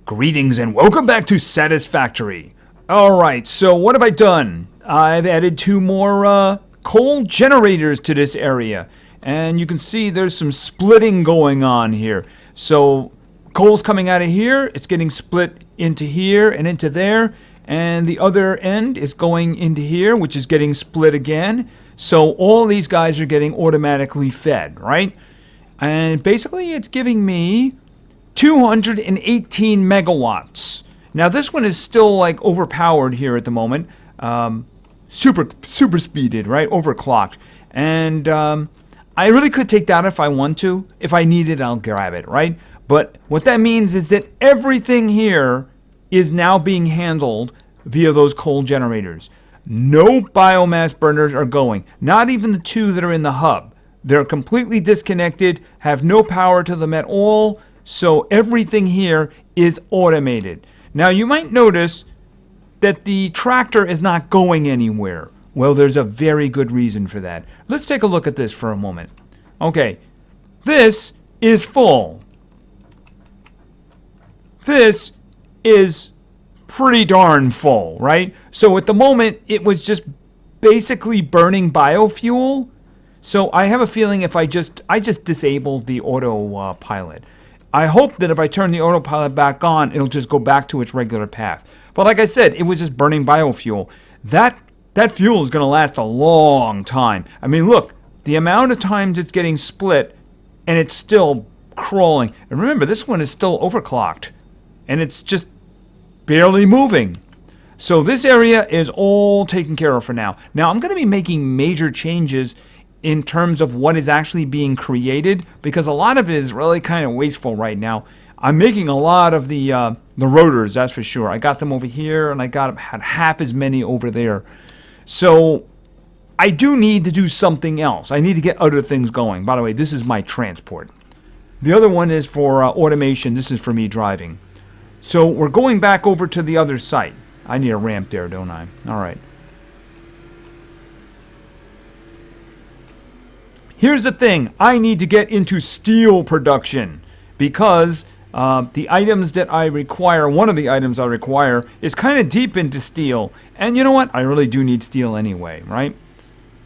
Greetings and welcome back to Satisfactory. Alright, so what have I done? I've added 2 more coal generators to this area. And you can see there's some splitting going on here. So coal's coming out of here, it's getting split into here and into there. And the other end is going into here, which is getting split again. So all these guys are getting automatically fed, right? And basically it's giving me 218 megawatts. Now this one is still like overpowered here at the moment. Super speeded, right? Overclocked. And I really could take that if I want to. If I need it, I'll grab it, right? But what that means is that everything here is now being handled via those coal generators. No biomass burners are going. Not even the 2 that are in the hub. They're completely disconnected, have no power to them at all. So everything here is automated. Now you might notice that the tractor is not going anywhere. Well, there's a very good reason for that. Let's take a look at this for a moment. Okay, this is full. This is pretty darn full, right? So at the moment, it was just basically burning biofuel. So I have a feeling if I just disabled the autopilot. I hope that if I turn the autopilot back on, it'll just go back to its regular path. But like I said, it was just burning biofuel. That fuel is going to last a long time. I mean, look, the amount of times it's getting split and it's still crawling. And remember, this one is still overclocked and it's just barely moving. So this area is all taken care of for now. Now, I'm going to be making major changes in terms of what is actually being created, because a lot of it is really kind of wasteful right now. I'm making a lot of the rotors, that's for sure. I got them over here, and I had half as many over there. So I do need to do something else. I need to get other things going. By the way, this is my transport. The other one is for automation. This is for me driving. So we're going back over to the other site. I need a ramp there, don't I? All right. Here's the thing, I need to get into steel production because the items that I require, one of the items I require is kind of deep into steel. And you know what? I really do need steel anyway, right?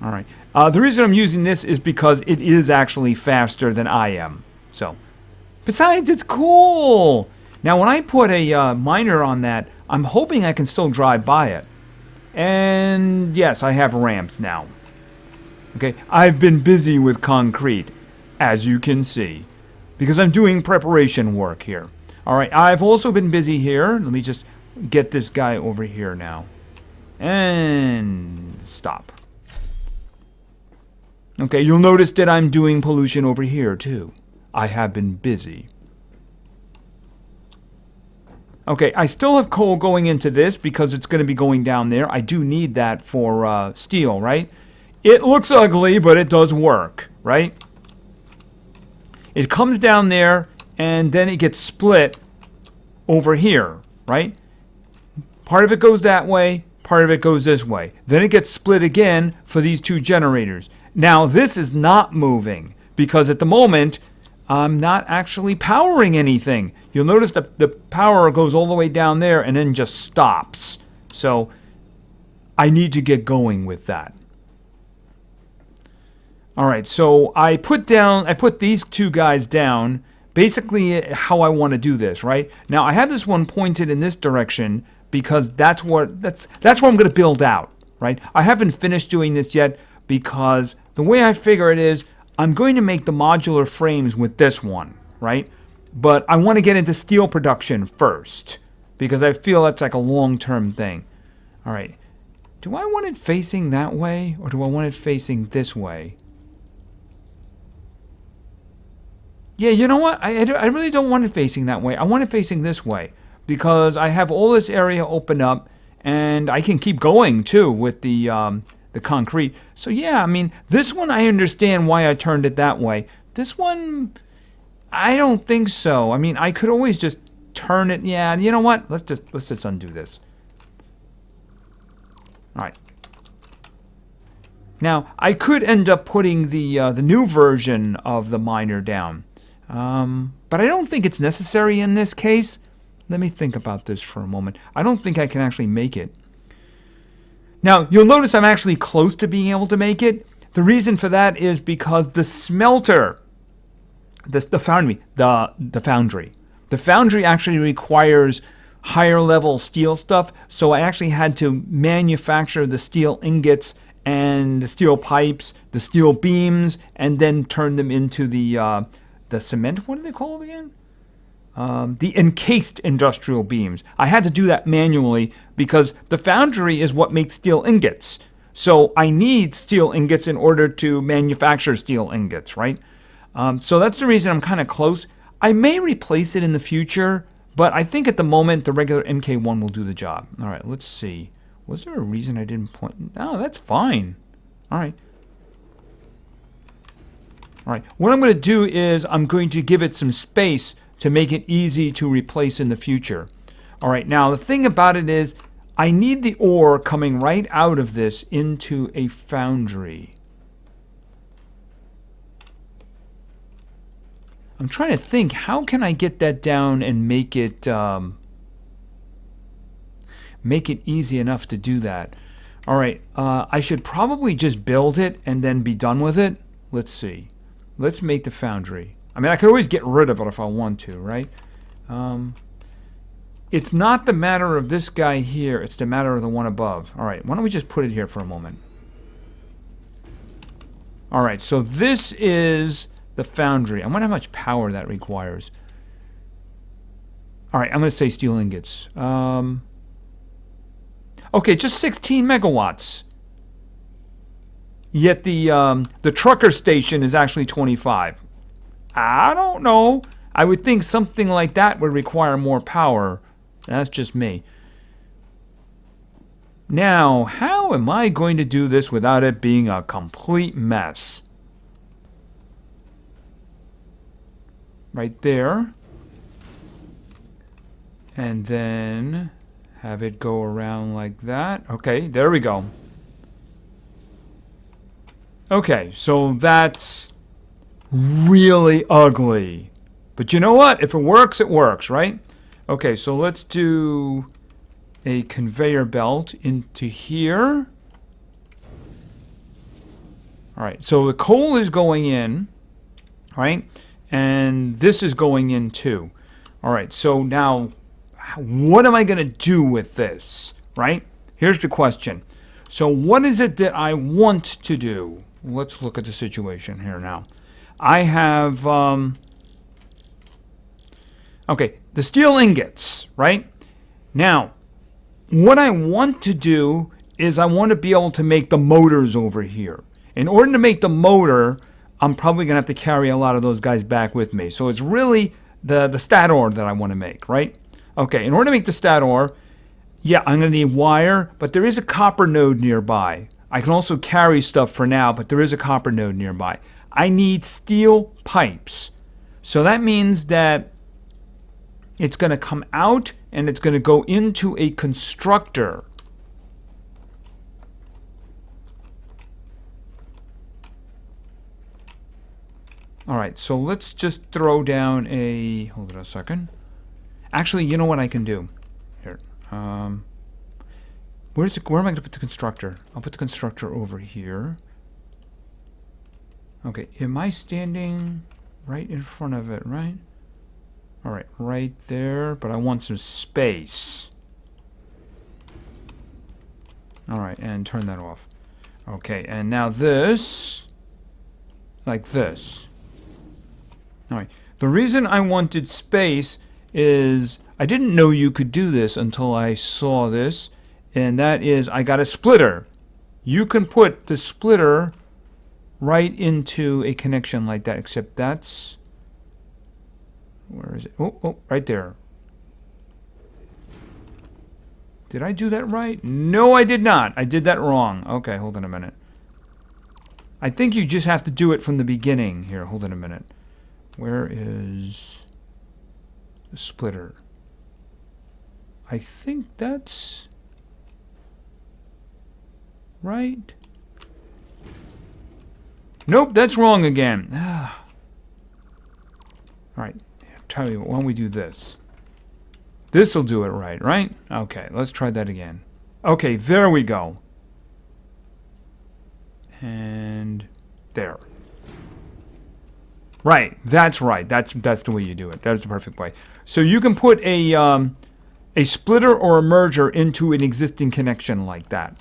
All right. The reason I'm using this is because it is actually faster than I am. So, besides, it's cool. Now, when I put a miner on that, I'm hoping I can still drive by it. And yes, I have ramps now. Okay, I've been busy with concrete, as you can see, because I'm doing preparation work here. All right, I've also been busy here. Let me just get this guy over here now. And stop. Okay, you'll notice that I'm doing pollution over here, too. I have been busy. Okay, I still have coal going into this because it's going to be going down there. I do need that for steel, right? It looks ugly, but it does work, right? It comes down there, and then it gets split over here, right? Part of it goes that way, part of it goes this way. Then it gets split again for these 2 generators. Now, this is not moving, because at the moment, I'm not actually powering anything. You'll notice that the power goes all the way down there and then just stops. So, I need to get going with that. All right, so I put these 2 guys down, basically how I want to do this, right? Now I have this one pointed in this direction because that's what I'm going to build out, right? I haven't finished doing this yet because the way I figure it is I'm going to make the modular frames with this one, right? But I want to get into steel production first because I feel that's like a long-term thing. All right, do I want it facing that way or do I want it facing this way? Yeah, you know what? I really don't want it facing that way. I want it facing this way because I have all this area open up and I can keep going too with the concrete. So yeah, I mean, this one I understand why I turned it that way. This one, I don't think so. I mean, I could always just turn it. Yeah, you know what? Let's just undo this. All right. Now, I could end up putting the new version of the miner down. But I don't think it's necessary in this case. Let me think about this for a moment. I don't think I can actually make it. Now, you'll notice I'm actually close to being able to make it. The reason for that is because the smelter, the foundry actually requires higher level steel stuff. So I actually had to manufacture the steel ingots and the steel pipes, the steel beams, and then turn them into the cement. What do they call it again? The encased industrial beams. I had to do that manually because the foundry is what makes steel ingots. So I need steel ingots in order to manufacture steel ingots, right? So that's the reason I'm kind of close. I may replace it in the future, but I think at the moment the regular MK1 will do the job. All right, let's see. Was there a reason I didn't point? No, that's fine. All right. All right. What I'm going to do is I'm going to give it some space to make it easy to replace in the future. All right, now the thing about it is I need the ore coming right out of this into a foundry. I'm trying to think, how can I get that down and make it easy enough to do that? All right, I should probably just build it and then be done with it. Let's see. Let's make the foundry. I mean, I could always get rid of it if I want to, right? It's not the matter of this guy here. It's the matter of the one above. All right, why don't we just put it here for a moment? All right, so this is the foundry. I wonder how much power that requires. All right, I'm going to say steel ingots. Okay, just 16 megawatts. Yet the trucker station is actually 25. I don't know. I would think something like that would require more power. That's just me. Now, how am I going to do this without it being a complete mess? Right there. And then have it go around like that. Okay, there we go. Okay, so that's really ugly. But you know what? If it works, right? Okay, so let's do a conveyor belt into here. All right, so the coal is going in, right? And this is going in too. All right, so now what am I going to do with this, right? Here's the question. So what is it that I want to do? Let's look at the situation here now. I have, okay, the steel ingots, right? Now, what I want to do is I want to be able to make the motors over here. In order to make the motor, I'm probably going to have to carry a lot of those guys back with me. So it's really the stat ore that I want to make, right? Okay, in order to make the stat ore, yeah, I'm going to need wire, but there is a copper node nearby. I can also carry stuff for now, but there is a copper node nearby. I need steel pipes. So that means that it's going to come out and it's going to go into a constructor. All right, so let's just throw down a, hold on a second. Actually, you know what I can do? Here. Where am I going to put the constructor? I'll put the constructor over here. Okay, am I standing right in front of it, right? All right, right there, but I want some space. All right, and turn that off. Okay, and now this, like this. All right, the reason I wanted space is I didn't know you could do this until I saw this, and that is I got a splitter. You can put the splitter right into a connection like that, except that's, where is it? Oh, right there. Did I do that right? No, I did not. I did that wrong. Okay, hold on a minute. I think you just have to do it from the beginning. Here, hold on a minute. Where is the splitter? I think that's right. Nope, that's wrong again. All right, tell you what, why don't we do this? This will do it right? Okay, let's try that again. Okay, there we go. And there. Right, that's right. That's the way you do it. That's the perfect way. So you can put a splitter or a merger into an existing connection like that.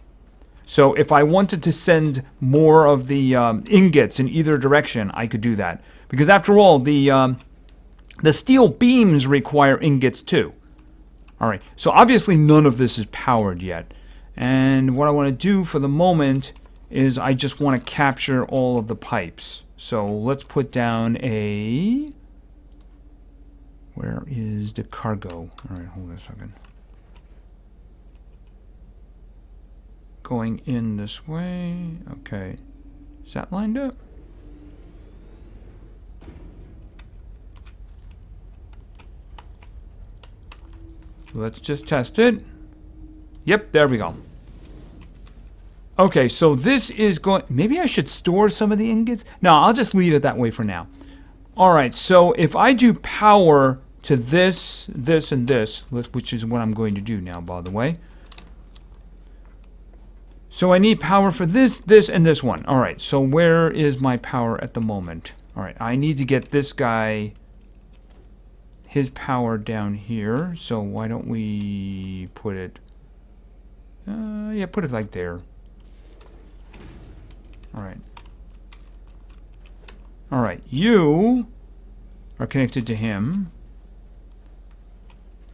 So if I wanted to send more of the ingots in either direction, I could do that. Because after all, the steel beams require ingots too. All right, so obviously none of this is powered yet. And what I want to do for the moment is I just want to capture all of the pipes. So let's put down a... Where is the cargo? All right, hold on a second. Going in this way. Okay. Is that lined up? Let's just test it. Yep, there we go. Okay, so this is going... Maybe I should store some of the ingots? No, I'll just leave it that way for now. All right, so if I do power to this, this, and this, which is what I'm going to do now, by the way. So I need power for this, this, and this one. All right, so where is my power at the moment? All right, I need to get this guy, his power down here. So why don't we put it... yeah, put it like there. All right. All right, you are connected to him.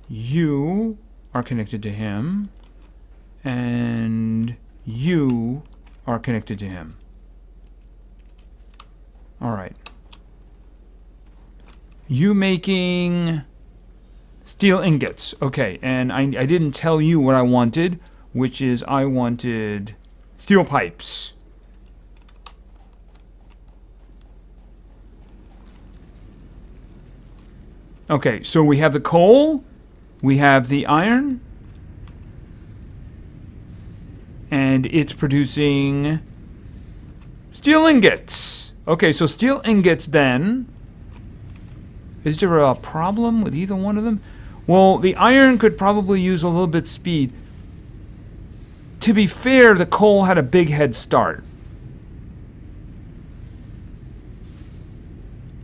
You are connected to him. And you are connected to him. All right. You making steel ingots. Okay, and I didn't tell you what I wanted, which is I wanted steel pipes. Okay, so we have the coal, we have the iron, and it's producing steel ingots. Okay, so steel ingots then. Is there a problem with either one of them? Well, the iron could probably use a little bit speed. To be fair, the coal had a big head start.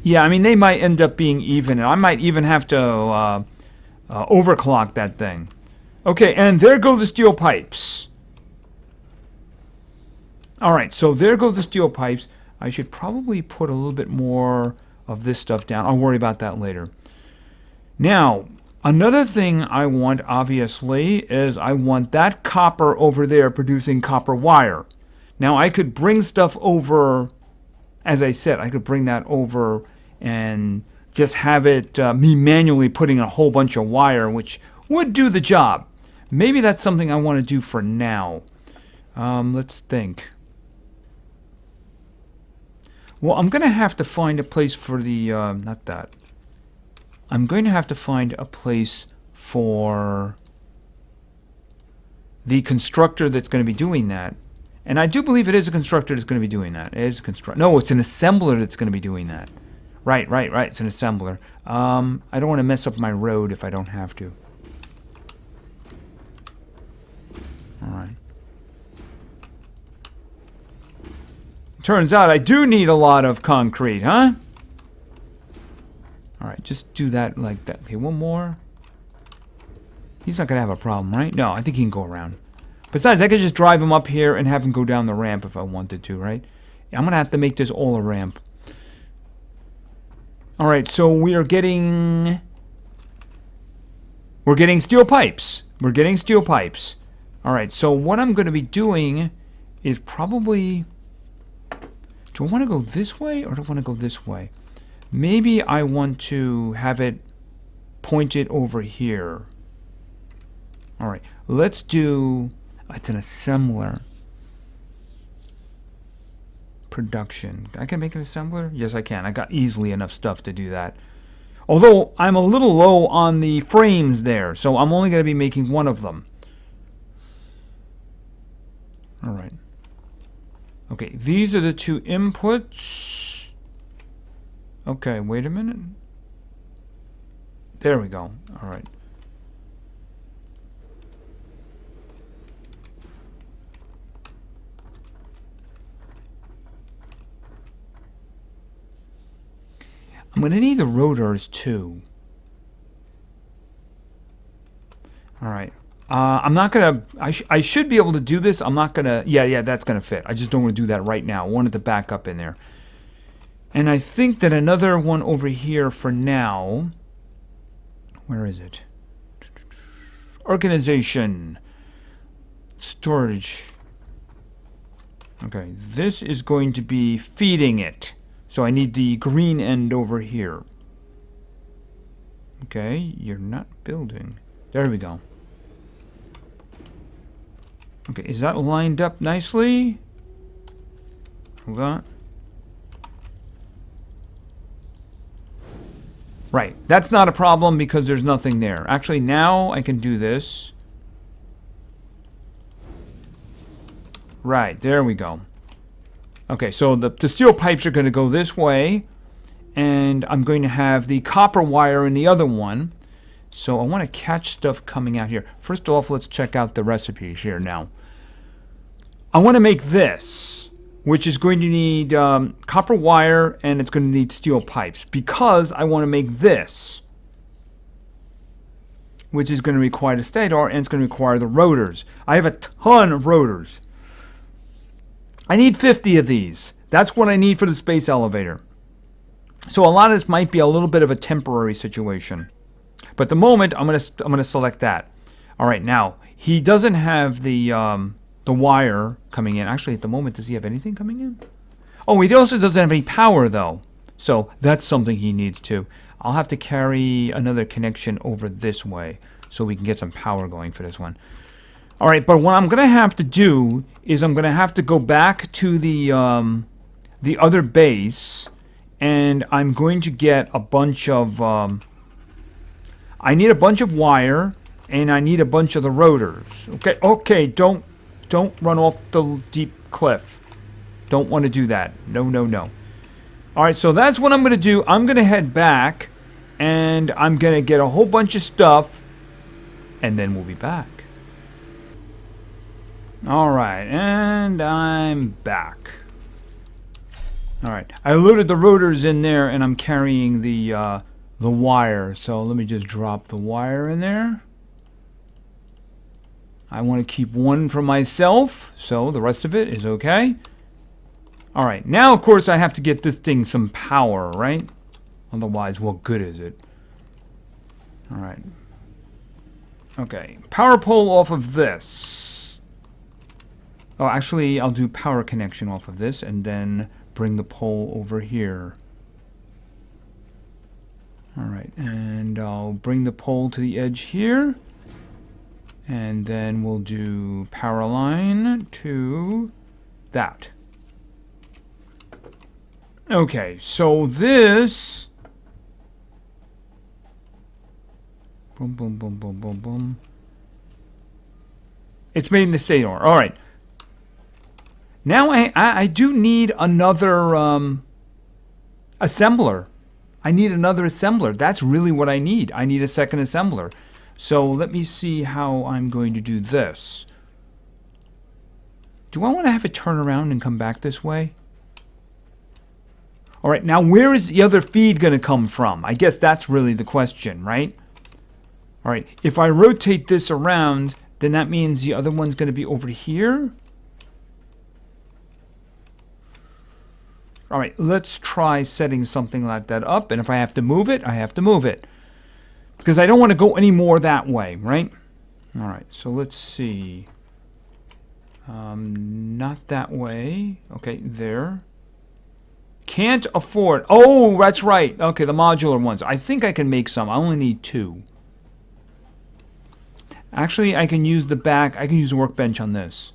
Yeah, I mean, they might end up being even. I might even have to overclock that thing. Okay, and there go the steel pipes. All right, so there go the steel pipes. I should probably put a little bit more of this stuff down. I'll worry about that later. Now, another thing I want, obviously, is I want that copper over there producing copper wire. Now, I could bring stuff over... As I said, I could bring that over and just have it me manually putting a whole bunch of wire, which would do the job. Maybe that's something I want to do for now. Let's think. Well, I'm going to have to find a place for the... not that. I'm going to have to find a place for the constructor that's going to be doing that. And I do believe it is a constructor that's going to be doing that. It is a constructor. No, it's an assembler that's going to be doing that. Right. It's an assembler. I don't want to mess up my road if I don't have to. All right. Turns out I do need a lot of concrete, huh? All right, just do that like that. Okay, one more. He's not going to have a problem, right? No, I think he can go around. Besides, I could just drive him up here and have him go down the ramp if I wanted to, right? I'm going to have to make this all a ramp. All right, so we are getting... We're getting steel pipes. We're getting steel pipes. All right, so what I'm going to be doing is probably... Do I want to go this way or do I want to go this way? Maybe I want to have it pointed over here. All right, let's do... It's an assembler. Production. I can make an assembler? Yes, I can. I got easily enough stuff to do that. Although, I'm a little low on the frames there, so I'm only going to be making one of them. All right. Okay, these are the two inputs. Okay, wait a minute. There we go. All right. I'm going to need the rotors too. All right. I'm not going to, I should be able to do this. I'm not going to, yeah, that's going to fit. I just don't want to do that right now. I wanted to back up in there. And I think that another one over here for now, where is it? Organization. Storage. Okay, this is going to be feeding it. So I need the green end over here. Okay, you're not building. There we go. Okay, is that lined up nicely? Hold on. Right, that's not a problem because there's nothing there. Actually, now I can do this. Right, there we go. Okay, so the steel pipes are going to go this way, and I'm going to have the copper wire in the other one. So I want to catch stuff coming out here. First off, let's check out the recipes here now. I want to make this, which is going to need copper wire, and it's going to need steel pipes, because I want to make this, which is going to require the stator, and it's going to require the rotors. I have a ton of rotors. I need 50 of these. That's what I need for the space elevator. So a lot of this might be a little bit of a temporary situation. But at the moment, I'm gonna select that. All right, now he doesn't have the wire coming in. Actually, at the moment, does he have anything coming in? Oh, he also doesn't have any power though. So that's something he needs too. I'll have to carry another connection over this way so we can get some power going for this one. All right, but what I'm going to have to do is I'm going to have to go back to the other base, and I'm going to get a bunch of... I need a bunch of wire, and I need a bunch of the rotors. Okay, don't run off the deep cliff. Don't want to do that. No. All right, so that's what I'm going to do. I'm going to head back, and I'm going to get a whole bunch of stuff, and then we'll be back. All right, and I'm back. All right, I loaded the rotors in there, and I'm carrying the wire. So let me just drop the wire in there. I want to keep one for myself, so the rest of it is okay. All right, now of course I have to get this thing some power, right? Otherwise, what good is it? All right. Okay, power pole off of this. Oh, actually, I'll do power connection off of this and then bring the pole over here. All right, and I'll bring the pole to the edge here. And then we'll do power line to that. Okay, so this... Boom, boom, boom, boom, boom, boom. It's made in the stator. All right. Now I do need another assembler. I need another assembler. That's really what I need. I need a second assembler. So let me see how I'm going to do this. Do I want to have it turn around and come back this way? All right, now where is the other feed going to come from? I guess that's really the question, right? All right, if I rotate this around, then that means the other one's going to be over here. All right, let's try setting something like that up. And if I have to move it, I have to move it. Because I don't want to go any more that way, right? All right, so let's see. Not that way. Okay, there. Can't afford. Oh, that's right. Okay, the modular ones. I think I can make some. I only need 2. Actually, I can use the back. I can use the workbench on this.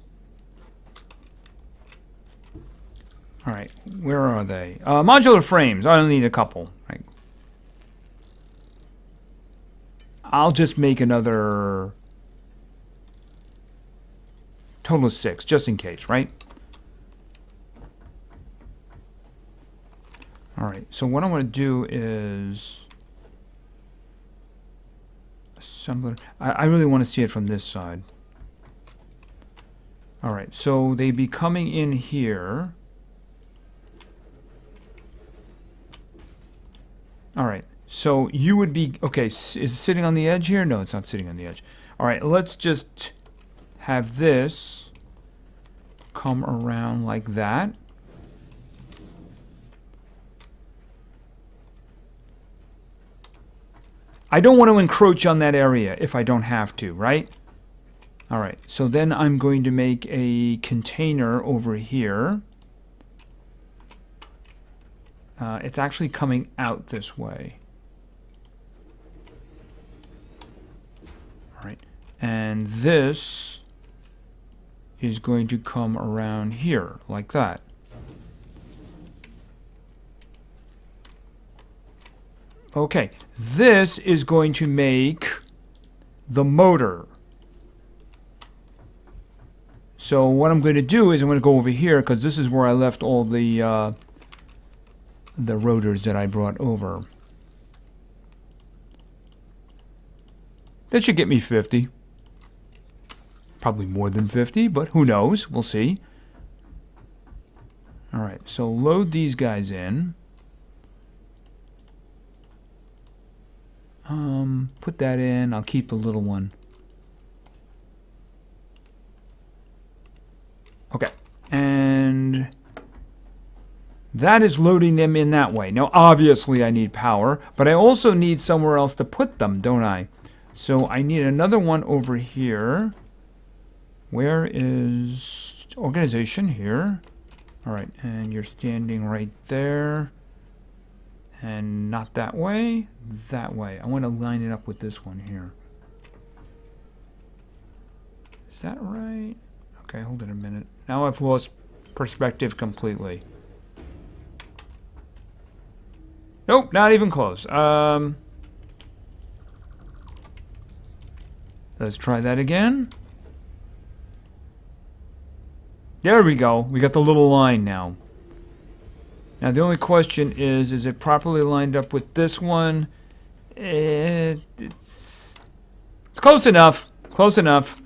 All right, where are they? Modular frames. I only need a couple. Right. I'll just make another total of 6, just in case, right? All right, so what I want to do is assembler. I really want to see it from this side. All right, so they be coming in here. All right. So you would be, okay, is it sitting on the edge here? No, it's not sitting on the edge. All right, let's just have this come around like that. I don't want to encroach on that area if I don't have to, right? All right, so then I'm going to make a container over here. It's actually coming out this way. All right, and this is going to come around here like that. Okay, this is going to make the motor. So what I'm going to do is I'm going to go over here because this is where I left all the rotors that I brought over. That should get me 50. Probably more than 50, but who knows? We'll see. All right, so load these guys in. Put that in. I'll keep the little one. Okay, and that is loading them in that way. Now, obviously, I need power, but I also need somewhere else to put them, don't I? So I need another one over here. Where is organization? Here. All right, and you're standing right there. And not that way, that way. I want to line it up with this one here. Is that right? Okay, hold it a minute. Now I've lost perspective completely. Nope, not even close. Let's try that again. There we go. We got the little line now. Now the only question is it properly lined up with this one? It's close enough. Close enough.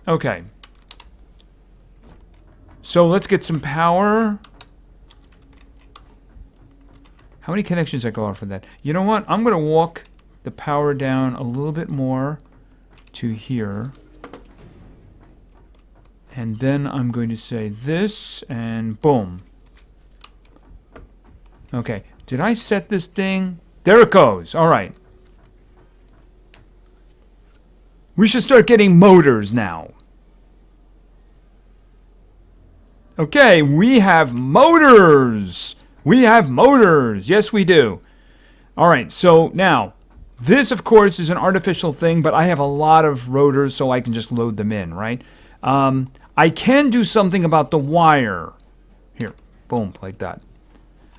Okay. So let's get some power. How many connections I go out for that? You know what? I'm going to walk the power down a little bit more to here. And then I'm going to say this, and boom. Okay, did I set this thing? There it goes. All right. We should start getting motors now. Okay, we have motors. We have motors. Yes, we do. All right, so now, this, of course, is an artificial thing, but I have a lot of rotors, so I can just load them in, right? I can do something about the wire. Here, boom, like that.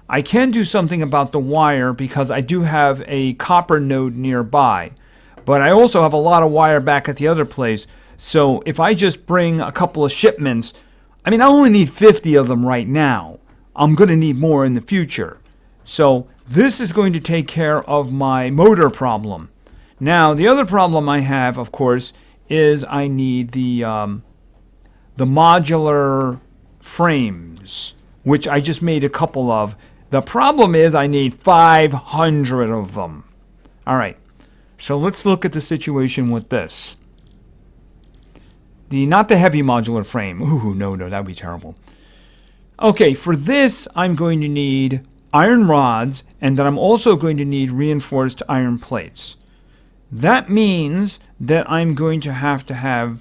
I can do something about the wire because I do have a copper node nearby. But I also have a lot of wire back at the other place. So if I just bring a couple of shipments, I mean, I only need 50 of them right now. I'm going to need more in the future. So this is going to take care of my motor problem. Now, the other problem I have, of course, is I need the modular frames, which I just made a couple of. The problem is I need 500 of them. All right, so let's look at the situation with this. Not the heavy modular frame. Ooh, no, that would be terrible. Okay, for this, I'm going to need iron rods, and then I'm also going to need reinforced iron plates. That means that I'm going to have I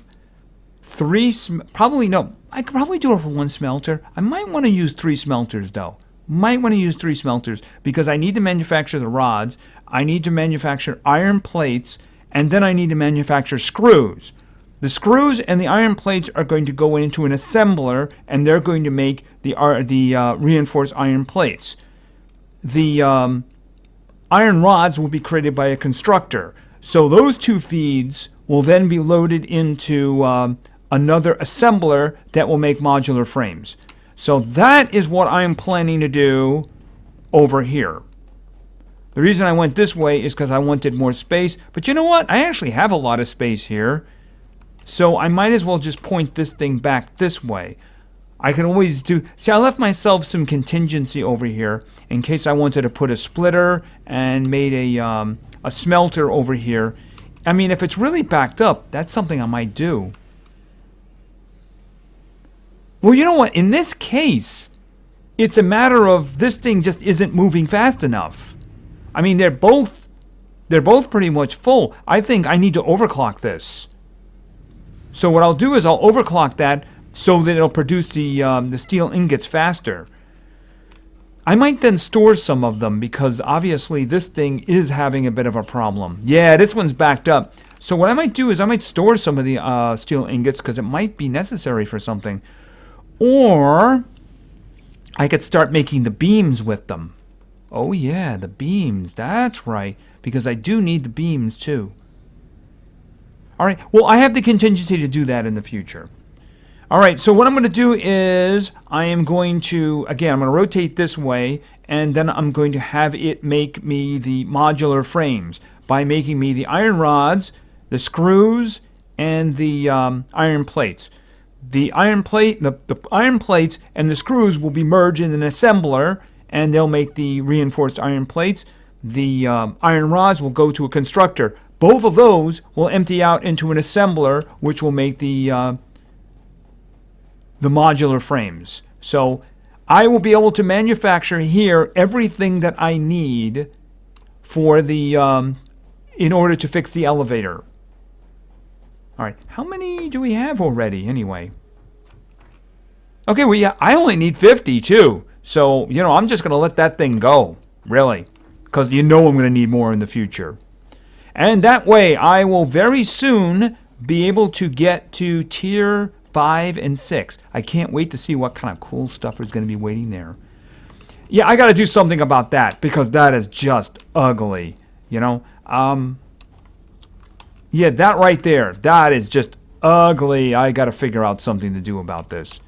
could probably do it for one smelter. I might want to use 3 smelters, though. Might want to use 3 smelters because I need to manufacture the rods, I need to manufacture iron plates, and then I need to manufacture screws. The screws and the iron plates are going to go into an assembler, and they're going to make the reinforced iron plates. The iron rods will be created by a constructor. So those 2 feeds will then be loaded into another assembler that will make modular frames. So that is what I'm planning to do over here. The reason I went this way is because I wanted more space. But you know what? I actually have a lot of space here. So I might as well just point this thing back this way. I can always do... See, I left myself some contingency over here in case I wanted to put a splitter and made a smelter over here. I mean, if it's really backed up, that's something I might do. Well, you know what? In this case, it's a matter of this thing just isn't moving fast enough. I mean, they're both pretty much full. I think I need to overclock this. So what I'll do is I'll overclock that so that it'll produce the steel ingots faster. I might then store some of them because obviously this thing is having a bit of a problem. Yeah, this one's backed up. So what I might do is I might store some of the steel ingots because it might be necessary for something. Or I could start making the beams with them. Oh yeah, the beams. That's right. Because I do need the beams too. Alright, well I have the contingency to do that in the future. Alright, so what I'm going to do is I am going to, again, I'm going to rotate this way and then I'm going to have it make me the modular frames by making me the iron rods, the screws, and the iron plates. The iron plate, the iron plates and the screws will be merged in an assembler and they'll make the reinforced iron plates. The iron rods will go to a constructor. Both of those will empty out into an assembler which will make the modular frames. So I will be able to manufacture here everything that I need for the in order to fix the elevator. All right, how many do we have already anyway? Okay, well, yeah, I only need 50 too. So, you know, I'm just going to let that thing go, really, because you know I'm going to need more in the future. And that way, I will very soon be able to get to tier 5 and 6. I can't wait to see what kind of cool stuff is going to be waiting there. Yeah, I got to do something about that because that is just ugly, you know. Yeah, that right there, that is just ugly. I got to figure out something to do about this.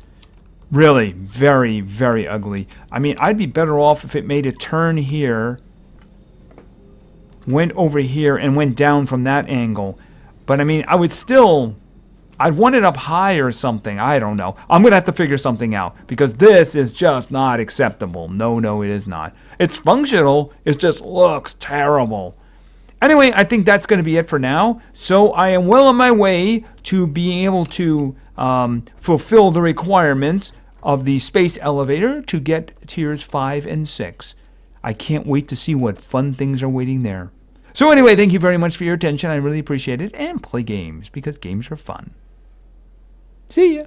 Really, very, very ugly. I mean, I'd be better off if it made a turn here, went over here, and went down from that angle. But I mean, I would still... I'd want it up high or something. I don't know. I'm going to have to figure something out because this is just not acceptable. No, no, it is not. It's functional. It just looks terrible. Anyway, I think that's going to be it for now. So I am well on my way to being able to fulfill the requirements of the space elevator to get tiers 5 and 6. I can't wait to see what fun things are waiting there. So anyway, thank you very much for your attention. I really appreciate it. And play games because games are fun. See ya.